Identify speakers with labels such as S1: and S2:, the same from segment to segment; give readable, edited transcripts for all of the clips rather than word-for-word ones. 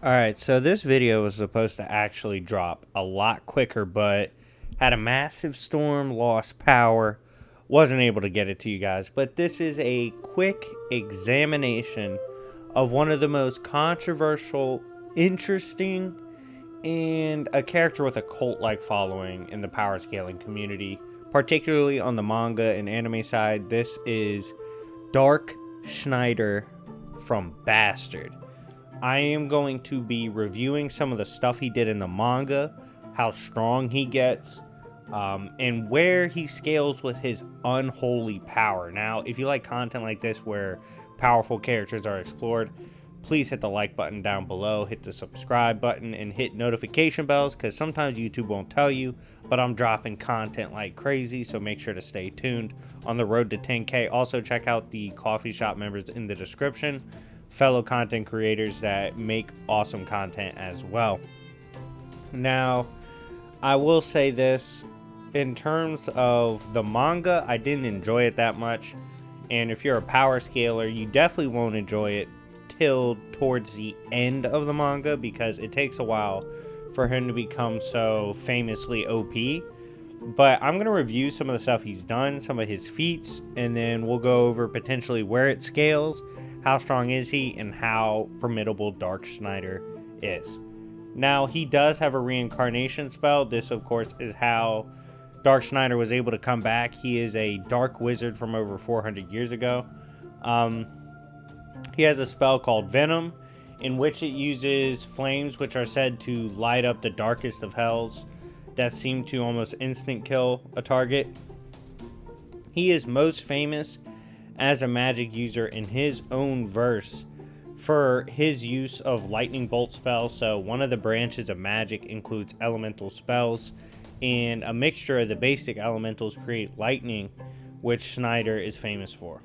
S1: Alright, so this video was supposed to actually drop a lot quicker, but had a massive storm, lost power, wasn't able to get it to you guys. But this is a quick examination of one of the most controversial, interesting, and a character with a cult-like following in the power scaling community, particularly on the manga and anime side. This is Dark Schneider from Bastard. I am going to be reviewing some of the stuff he did in the manga, how strong he gets, and where he scales with his unholy power. Now, if you like content like this where powerful characters are explored, please hit the like button down below, hit the subscribe button, and hit notification bells, because sometimes YouTube won't tell you, but I'm dropping content like crazy, so make sure to stay tuned on the road to 10K. Also, check out the coffee shop members in the description, fellow content creators that make awesome content as well. Now, I will say this, in terms of the manga, I didn't enjoy it that much, and if you're a power scaler, you definitely won't enjoy it till towards the end of the manga, because it takes a while for him to become so famously OP. But I'm going to review some of the stuff he's done, some of his feats, and then we'll go over potentially where it scales, how strong is he, and how formidable Dark Schneider is. Now, he does have a reincarnation spell. This, of course, is how Dark Schneider was able to come back. He is a dark wizard from over 400 years ago. He has a spell called Venom, in which it uses flames which are said to light up the darkest of hells that seem to almost instant kill a target. He is most famous as a magic user in his own verse for his use of lightning bolt spells. So one of the branches of magic includes elemental spells, and a mixture of the basic elementals create lightning, which Schneider is famous for.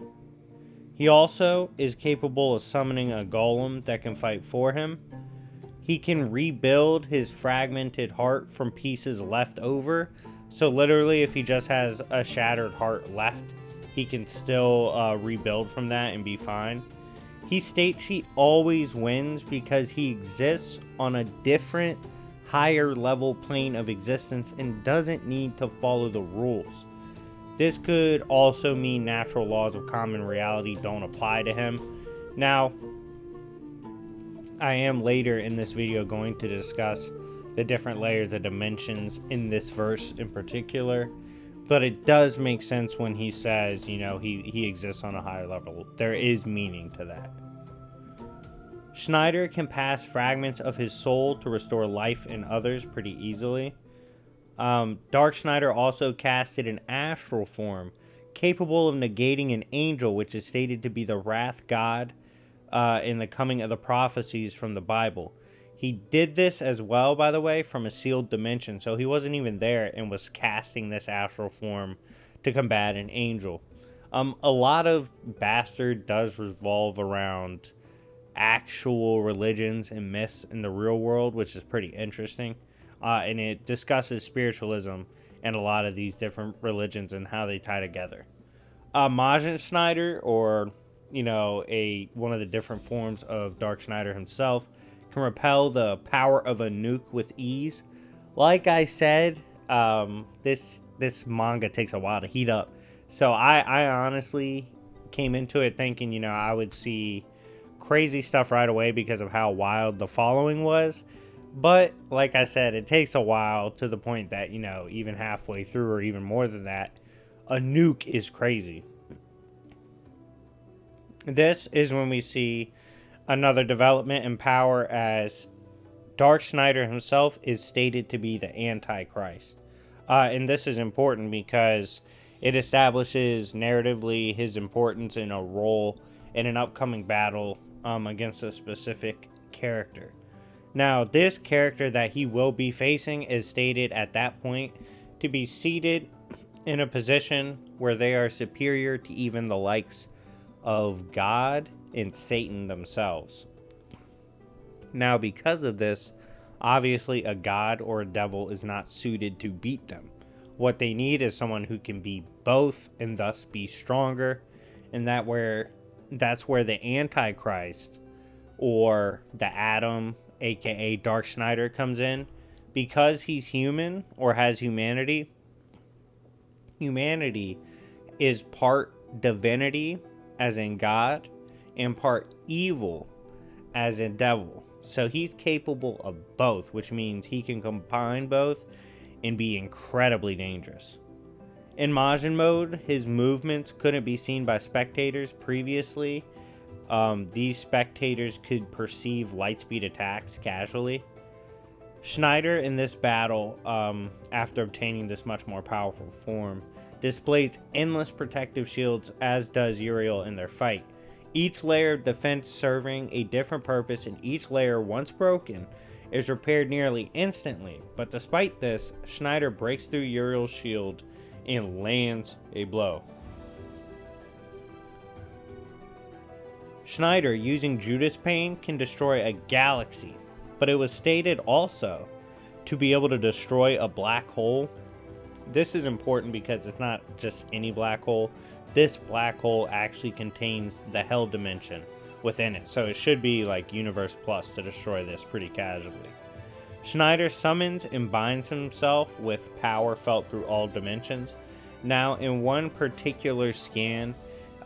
S1: He also is capable of summoning a golem that can fight for him. He can rebuild his fragmented heart from pieces left over. So literally, if he just has a shattered heart left, he can still rebuild from that and be fine. He states he always wins because he exists on a different, higher level plane of existence and doesn't need to follow the rules. This could also mean natural laws of common reality don't apply to him. Now, I am later in this video going to discuss the different layers of dimensions in this verse in particular, but it does make sense when he says, you know, he exists on a higher level. There is meaning to that. Schneider can pass fragments of his soul to restore life in others pretty easily. Dark Schneider also casted an astral form capable of negating an angel, which is stated to be the wrath god in the coming of the prophecies from the Bible. He did this as well, by the way, from a sealed dimension, so he wasn't even there and was casting this astral form to combat an angel. A lot of Bastard does revolve around actual religions and myths in the real world, which is pretty interesting. And it discusses spiritualism and a lot of these different religions and how they tie together. Majin Schneider, or one of the different forms of Dark Schneider himself, can repel the power of a nuke with ease. Like I said, this manga takes a while to heat up, so I honestly came into it thinking I would see crazy stuff right away because of how wild the following was. But like I said, it takes a while, to the point that even halfway through or even more than that, a nuke is crazy. This is when we see another development in power, as Dark Schneider himself is stated to be the Antichrist. And this is important because it establishes narratively his importance in a role in an upcoming battle against a specific character. Now, this character that he will be facing is stated at that point to be seated in a position where they are superior to even the likes of God and Satan themselves. Now, because of this, obviously a god or a devil is not suited to beat them. What they need is someone who can be both and thus be stronger, and that's where the Antichrist, or the Atom aka Dark Schneider, comes in. Because he's human or has humanity, humanity is part divinity, as in God, and part evil, as in devil. So he's capable of both, which means he can combine both and be incredibly dangerous. In Majin mode, his movements couldn't be seen by spectators previously. These spectators could perceive lightspeed attacks casually. Schneider in this battle, after obtaining this much more powerful form, displays endless protective shields, as does Uriel in their fight. Each layer of defense serving a different purpose, and each layer, once broken, is repaired nearly instantly. But despite this, Schneider breaks through Uriel's shield and lands a blow. Schneider, using Judas Pain, can destroy a galaxy, but it was stated also to be able to destroy a black hole. This is important because it's not just any black hole. This black hole actually contains the Hell Dimension within it, so it should be like Universe Plus to destroy this pretty casually. Schneider summons and binds himself with power felt through all dimensions. Now, in one particular scan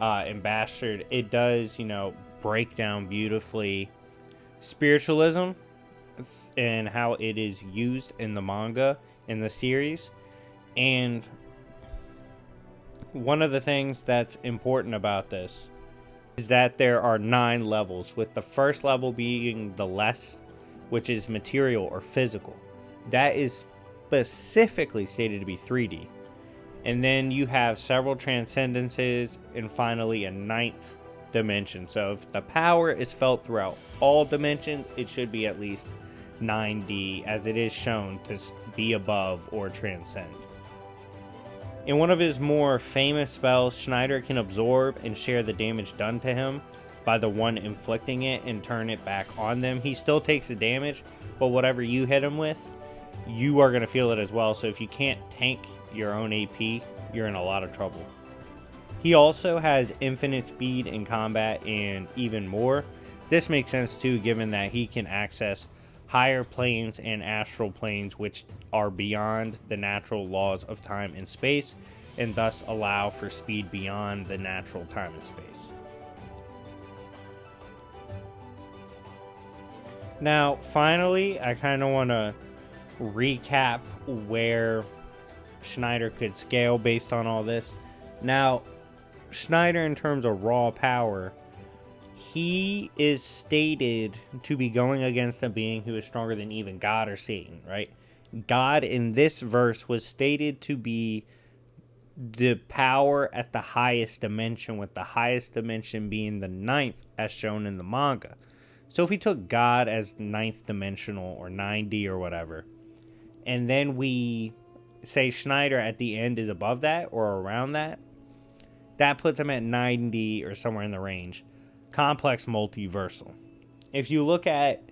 S1: in Bastard, it does, break down beautifully spiritualism and how it is used in the manga, in the series. And one of the things that's important about this is that there are 9 levels, with the first level being the less, which is material or physical. That is specifically stated to be 3D. And then you have several transcendences, and finally a 9th dimension. So if the power is felt throughout all dimensions, it should be at least 9D, as it is shown to be above or transcend. In one of his more famous spells, Schneider can absorb and share the damage done to him by the one inflicting it and turn it back on them. He still takes the damage, but whatever you hit him with, you are going to feel it as well. So if you can't tank your own AP, you're in a lot of trouble. He also has infinite speed in combat and even more. This makes sense too, given that he can access higher planes and astral planes, which are beyond the natural laws of time and space, and thus allow for speed beyond the natural time and space. Now, finally, I kind of want to recap where Schneider could scale based on all this. Now, Schneider, in terms of raw power, he is stated to be going against a being who is stronger than even God or Satan, right? God in this verse was stated to be the power at the highest dimension, with the highest dimension being the 9th, as shown in the manga. So if we took God as 9th dimensional or 9D or whatever, and then we say Schneider at the end is above that or around that, that puts him at 9D or somewhere in the range. Complex multiversal. If you look at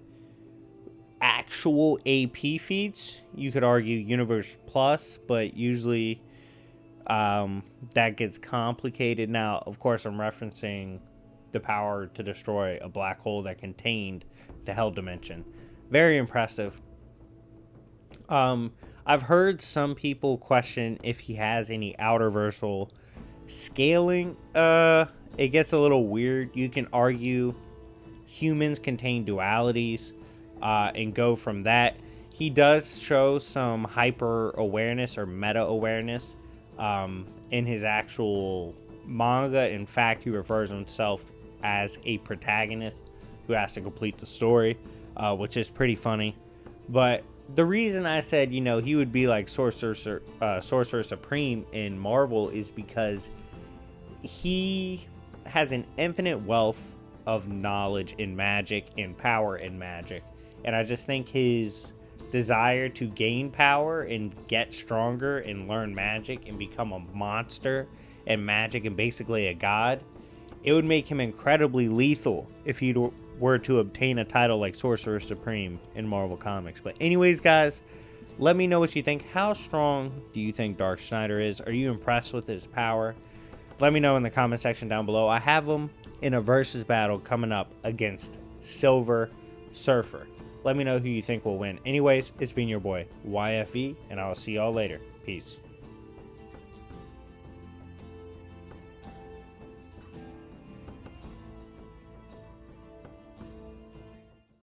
S1: actual AP feats, you could argue Universe Plus, but usually that gets complicated. Now, of course, I'm referencing the power to destroy a black hole that contained the Hell Dimension. Very impressive. I've heard some people question if he has any outerversal scaling. It gets a little weird. You can argue humans contain dualities and go from that. He does show some hyper awareness or meta awareness in his actual manga. In fact, he refers to himself as a protagonist who has to complete the story, which is pretty funny. But the reason I said, he would be like Sorcerer Supreme in Marvel is because he has an infinite wealth of knowledge in magic and power in magic. And I just think his desire to gain power and get stronger and learn magic and become a monster and magic and basically a god, it would make him incredibly lethal if he were to obtain a title like Sorcerer Supreme in Marvel Comics. But anyways, guys, let me know what you think. How strong do you think Dark Schneider is? Are you impressed with his power? Let me know in the comment section down below. I have him in a versus battle coming up against Silver Surfer. Let me know who you think will win. Anyways, it's been your boy, YFE, and I will see y'all later. Peace.